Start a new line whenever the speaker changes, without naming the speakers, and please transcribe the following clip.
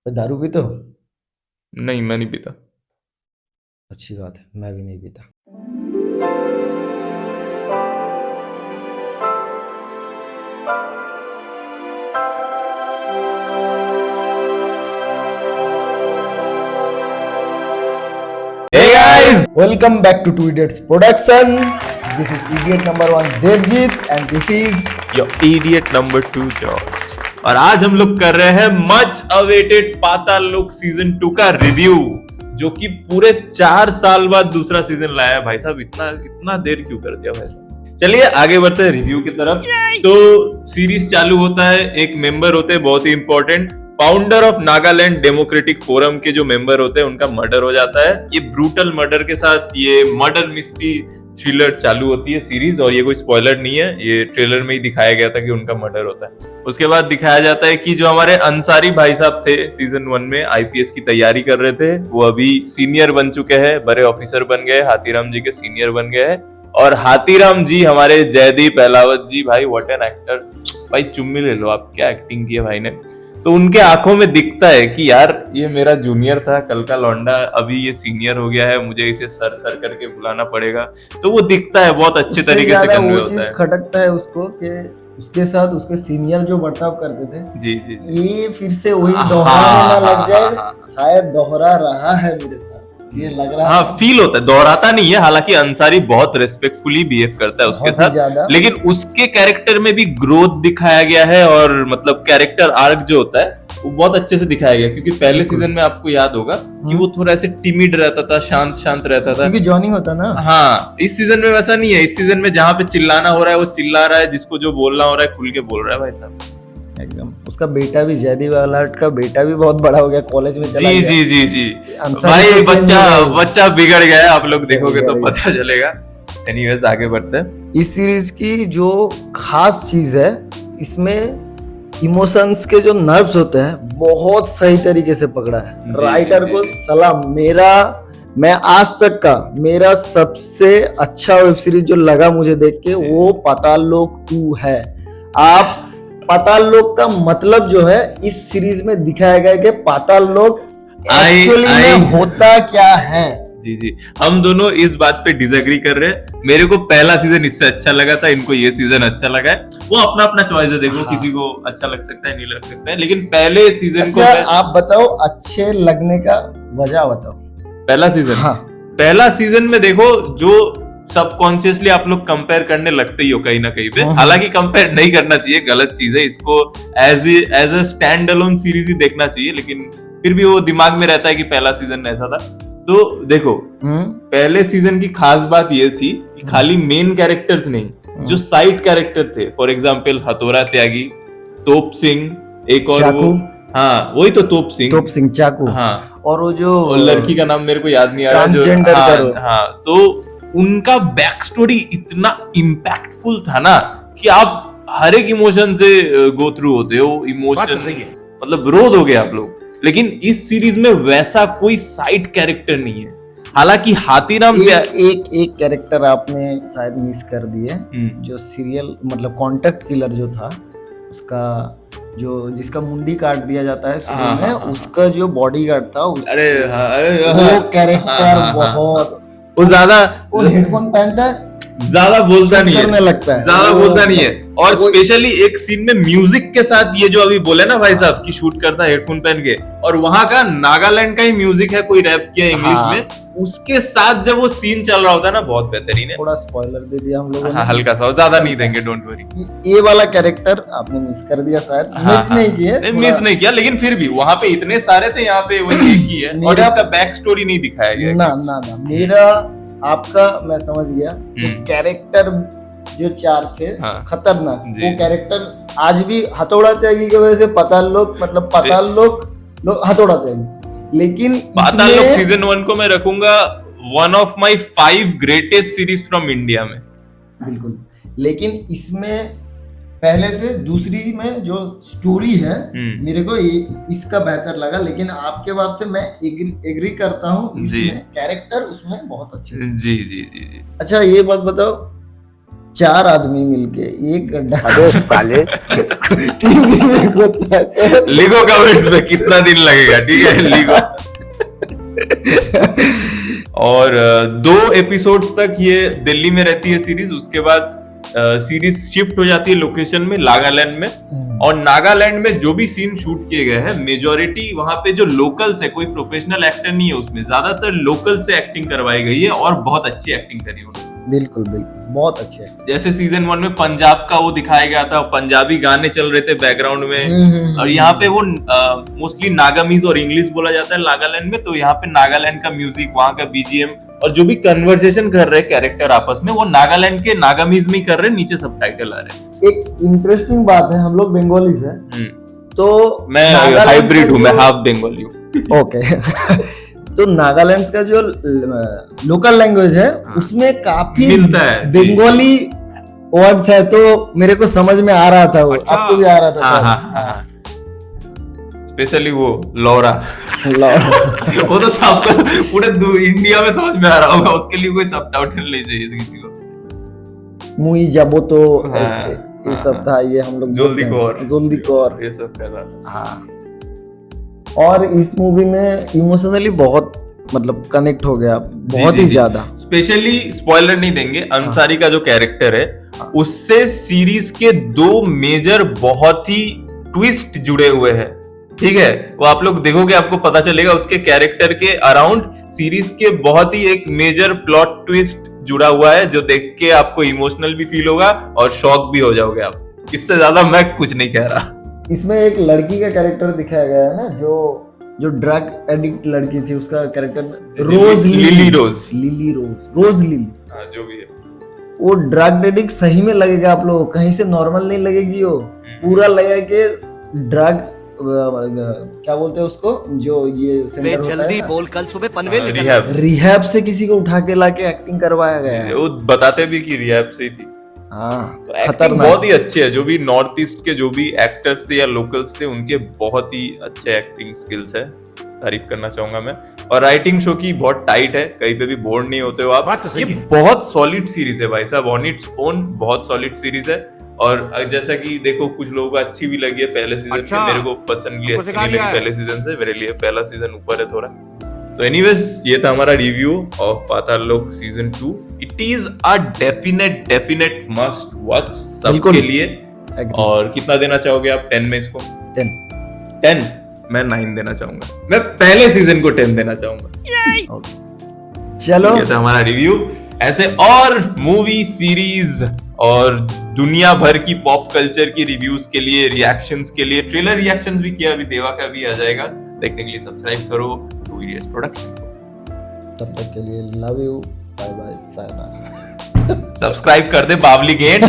तो दारू पीते हो?
नहीं, मैं नहीं पीता।
अच्छी बात है, मैं भी नहीं पीता।
Hey guys,
welcome back to two idiots production. This is idiot number one Devjeet and this is
your idiot number 2 George. और आज हम लोग कर रहे हैं मच अवेटेड पाताल लोक सीजन 2 का रिव्यू, जो कि पूरे 4 साल बाद दूसरा सीजन लाया है। भाई साहब, इतना इतना देर क्यों कर दिया भाई साहब? चलिए आगे बढ़ते हैं रिव्यू की तरफ। तो सीरीज चालू होता है, एक मेंबर होते हैं बहुत ही important, founder of Nagaland democratic forum के जो मेंबर होते हैं उनका मर्डर हो जाता है। ये ब्रूटल मर्डर के साथ ये मर्डर मिस्ट्री थ्रिलर चालू होती है सीरीज, और ये कोई स्पॉइलर नहीं है, ये ट्रेलर में ही दिखाया गया था कि उनका मर्डर होता है। उसके बाद दिखाया जाता है कि जो हमारे अंसारी भाई साहब थे सीजन 1 में आईपीएस की तैयारी कर रहे थे, वो अभी सीनियर बन चुके हैं, बड़े ऑफिसर बन गए, हाथीराम जी के सीनियर बन गए हैं। और हाथीराम जी हमारे जयदीप अहलावत जी, भाई व्हाट एन एक्टर, भाई चुम्मी ले लो आप, क्या एक्टिंग की है भाई ने। तो उनके आंखों में दिखता है कि यार ये मेरा जूनियर था कल का लौंडा, अभी ये सीनियर हो गया है, मुझे इसे सर सर करके बुलाना पड़ेगा। तो वो दिखता है, बहुत अच्छे
उससे
तरीके से
ज्यादा
कन्वे
वो
होता
चीज
है।
खटकता है उसको कि उसके साथ उसके सीनियर जो बर्ताव करते थे,
जी जी जी।
ये फिर से वही
हाँ
दोहराने ना
हाँ
लग
हाँ
जाए।
हाँ।
शायद दोहरा रहा है मेरे साथ, ये लग रहा
हाँ,
है।
फील होता है, दोहराता नहीं है। हालांकि अंसारी बहुत रेस्पेक्टफुली बिहेव करता है उसके
बहुत ही
साथ,
ज्यादा।
लेकिन उसके कैरेक्टर में भी ग्रोथ दिखाया गया है, और मतलब कैरेक्टर आर्क जो होता है वो बहुत अच्छे से दिखाया गया। क्योंकि पहले
बिल्कुल।
सीजन में आपको याद होगा कि वो थोड़ा ऐसे टिमिड रहता था, शांत शांत रहता था।
क्योंकि जॉइनिंग होता ना।
हाँ, इस सीजन में वैसा नहीं है। इस सीजन में जहां पे चिल्लाना हो रहा है वो चिल्ला रहा है, जिसको जो बोलना हो रहा है खुल के बोल रहा है भाई साहब।
एकदम। उसका बेटा भी, जयदीप अलर्ट का बेटा भी बहुत बड़ा हो गया, कॉलेज में चला
जी
गया।
जी जी जी।
अंसारी
भाई
तो चेंज
बच्चा
हो गया ही।
बच्चा बिगड़ गया है, आप लोग
बच्चा
देखोगे तो
बिगड़ गया।
पता चलेगा। एनीवेज आगे बढ़ते हैं।
इस सीरीज की जो खास चीज है, इसमें इमोशंस के जो नर्व्स होते हैं बहुत सही तरीके से पकड़ा है।
जी,
राइटर
जी,
को
जी।
सलाम। मैं आज तक का मेरा सबसे अच्छा वेब सीरीज जो लगा मुझे देख के, वो पाताल लोक 2 है। आप पाताल लोक का मतलब जो है इस सीरीज में दिखाया गया है कि पाताल लोक
आई
एक्चुअली
आई
में होता क्या है।
जी जी। हम दोनों इस बात पे डिसएग्री कर रहे हैं। मेरे को पहला सीजन इससे अच्छा लगा था, इनको ये सीजन अच्छा लगा है। वो अपना अपना चॉइस है, देखो
हाँ।
किसी को अच्छा लग सकता है, नहीं लग सकता है, लेकिन पहले सीजन को
अच्छा,
मैं
आप बताओ अच्छे लगने का वजह बताओ।
पहला सीजन
हाँ।
पहला सीजन में देखो, जो सबकॉन्शियसली आप लोग कंपेयर करने लगते ही हो कहीं ना कहीं पे। हालांकि कंपेयर नहीं करना चाहिए, गलत चीज है, इसको as a standalone series ही देखना चाहिए। लेकिन फिर भी वो दिमाग में रहता है कि पहला सीजन ऐसा था। तो देखो, पहले सीजन की खास बात ये थी कि खाली मेन कैरेक्टर्स नहीं, जो साइड कैरेक्टर थे, फॉर एग्जाम्पल हथौरा त्यागी, तोप सिंह, एक और वो,
चाकू।
हाँ वही तो तोप सिंह
चाकू।
हाँ।
और वो जो
और लड़की का नाम मेरे को याद नहीं आ रहा, जो
ट्रांसजेंडर
हाँ
करो।
हाँ। तो उनका बैक स्टोरी इतना इम्पैक्टफुल था ना कि आप हर एक इमोशन से गो थ्रू होते हो। इमोशन मतलब रो दोगे आप लोग। लेकिन इस सीरीज में वैसा कोई साइड कैरेक्टर नहीं है। हालांकि हाथीराम
एक कैरेक्टर आपने शायद मिस कर दिए, जो सीरियल मतलब कॉन्टेक्ट किलर जो था, उसका जो जिसका मुंडी काट दिया जाता है शुरू में, उसका जो बॉडीगार्ड था,
अरे
वो कैरेक्टर बहुत।
वो ज्यादा
वो हेडफोन पहनता है,
ज्यादा बोलता नहीं
करने
है,
लगता है,
ज्यादा बोलता नहीं है। और
वो-
स्पेशली एक सीन में म्यूजिक के साथ, ये जो अभी बोले ना भाई साहब की शूट करता है हेडफोन पहन के, और वहां का नागालैंड का ही म्यूजिक है, कोई रैप किया इंग्लिश
हाँ।
में, उसके साथ जब वो सीन चल रहा होता है ना, बहुत बेहतरीन है।
थोड़ा स्पॉइलर दे दिया हम लोगों
हाँ,
ने।
हल्का सा, ज्यादा नहीं देंगे, डोंट वरी।
ये वाला कैरेक्टर आपने मिस कर दिया शायद। मिस नहीं किया,
मिस नहीं किया, लेकिन फिर भी वहां पे इतने सारे थे, यहाँ पे वही एक ही है, और
मेरा-
इसका बैक स्टोरी नहीं दिखाया गया है
ना
कुछ।
ना ना, मेरा आपका मैं समझ गया। कैरेक्टर जो 4 थे
हाँ।
खतरनाक,
जी।
वो कैरेक्टर आज भी हथौड़ा त्यागी की वजह से पाताल लोक मतलब पाताल लोक हथौड़ा त्यागी। लेकिन
पाताल लोक सीजन 1 को मैं रखूंगा one of my 5 greatest series from India में।
बिल्कुल। लेकिन इसमें पहले से दूसरी में जो स्टोरी है, मेरे को इसका बेहतर लगा। लेकिन आपके बात से मैं एग्री करता हूँ, इसमें कैरेक्टर उसमें बहुत अच्छे थे।
जी जी जी जी।
अच्छा, ये बात बताओ, 4 आदमी मिलके एक गड्ढा
अबे साले
3 दिन में खोदता है तो
लिखो कमेंट्स में कितना दिन लगेगा, ठीक है, लिखो। और 2 एपिसोड्स तक ये दिल्ली में रहती है सीरीज, उसके बाद सीरीज शिफ्ट हो जाती है लोकेशन में, नागालैंड में। और नागालैंड में जो भी सीन शूट किए गए हैं, मेजोरिटी वहां पे जो लोकल्स है, कोई प्रोफेशनल एक्टर नहीं है उसमें, ज्यादातर लोकल से एक्टिंग करवाई गई है और बहुत अच्छी एक्टिंग करी उन्होंने।
बिल्कुल बिल्कुल बहुत अच्छे हैं।
जैसे सीजन 1 में पंजाब का वो दिखाया गया था, पंजाबी गाने चल रहे थे बैकग्राउंड में, और यहाँ पे वो मोस्टली नागामीज और इंग्लिश बोला जाता है नागालैंड में, तो यहाँ पे नागालैंड का म्यूजिक, वहाँ का बीजीएम और जो भी कन्वर्सेशन कर रहे कैरेक्टर आपस में, वो नागालैंड के नागामीज में कर रहे, नीचे सबटाइटल आ रहे।
एक इंटरेस्टिंग बात है, हम लोग बंगालीज हैं तो
मैं हाइब्रिड हूँ, मैं हाफ बंगाली हूँ।
ओके तो नागालैंड का जो लोकल लैंग्वेज है उसमें काफी
मिलता है
बंगाली वर्ड्स है, तो मेरे को समझ में आ रहा था वो।
अच्छा।
आपको भी आ रहा था?
हाँ, स्पेशली वो लौरा
लौरा।
वो तो सबको पूरे इंडिया में समझ में आ रहा होगा, उसके लिए कोई सबटाइटल नहीं चाहिए किसी को।
मुई जाबो तो
हाँ,
ये सब था, ये हम लोग
जल्दी
कौर
ये सब कर रहा था।
हाँ। और इस मूवी में इमोशनली बहुत मतलब कनेक्ट हो गया, बहुत ही ज्यादा।
स्पेशली स्पॉइलर नहीं देंगे, अंसारी का जो कैरेक्टर है उससे सीरीज के 2 मेजर बहुत ही ट्विस्ट जुड़े हुए हैं, ठीक है। वो आप लोग देखोगे आपको पता चलेगा, उसके कैरेक्टर के अराउंड सीरीज के बहुत ही एक मेजर प्लॉट ट्विस्ट जुड़ा हुआ है, जो देख के आपको इमोशनल भी फील होगा और शॉक भी हो जाओगे आप। इससे ज्यादा मैं कुछ नहीं कह रहा।
इसमें एक लड़की का कैरेक्टर दिखाया गया है ना, जो ड्रग एडिक्ट लड़की थी, उसका कैरेक्टर रोज लिली
हाँ, जो भी है
वो ड्रग एडिक्ट सही में लगेगा आप लोगों को, कहीं से नॉर्मल नहीं लगेगी वो, पूरा लगेगा कि ड्रग क्या बोलते हैं उसको, जो ये सेंटर होता
जल्दी
है
बोल, कल सुबह पनवेल
रिहैब से किसी को उठा के लाके एक्टिंग करवाया गया है।
वो बताते भी कि रिहैब से ही थी।
हाँ,
तो एक्टिंग बहुत ही अच्छी है। जो भी नॉर्थ ईस्ट के जो भी एक्टर्स थे या लोकल्स थे, उनके बहुत ही अच्छे एक्टिंग स्किल्स है, तारीफ करना चाहूंगा मैं। और राइटिंग शो की बहुत टाइट है, कहीं पे भी बोर नहीं होते हो आप। ये बहुत सॉलिड सीरीज है भाई साहब, ऑन इट्स ओन बहुत सॉलिड सीरीज है। और जैसा कि देखो, कुछ लोगों को अच्छी भी लगी है पहले सीजन से, मेरे को पर्सनली अच्छी नहीं लगी पहले सीजन से, मेरे लिए पहला सीजन ऊपर है थोड़ा। तो एनीवेज, ये था हमारा रिव्यू ऑफ पाताल लोक season 2। It is a definite must watch सबके लिए। और कितना देना चाहोगे आप 10 में इसको? 10? मैं 9 देना चाहूंगा। मैं पहले सीजन को 10 देना चाहूंगा।
चलो,
ये था हमारा रिव्यू। ऐसे और मूवी, सीरीज और दुनिया भर की पॉप कल्चर की रिव्यूज के लिए, रिएक्शंस के लिए, ट्रेलर रिएक्शंस भी किया, अभी देवा का भी आ जाएगा, देखने के लिए सब्सक्राइब करो टू इडियट्स प्रोडक्शन।
तब तक के लिए love you, bye bye, sayonara.
Subscribe कर दे बावली गेंट।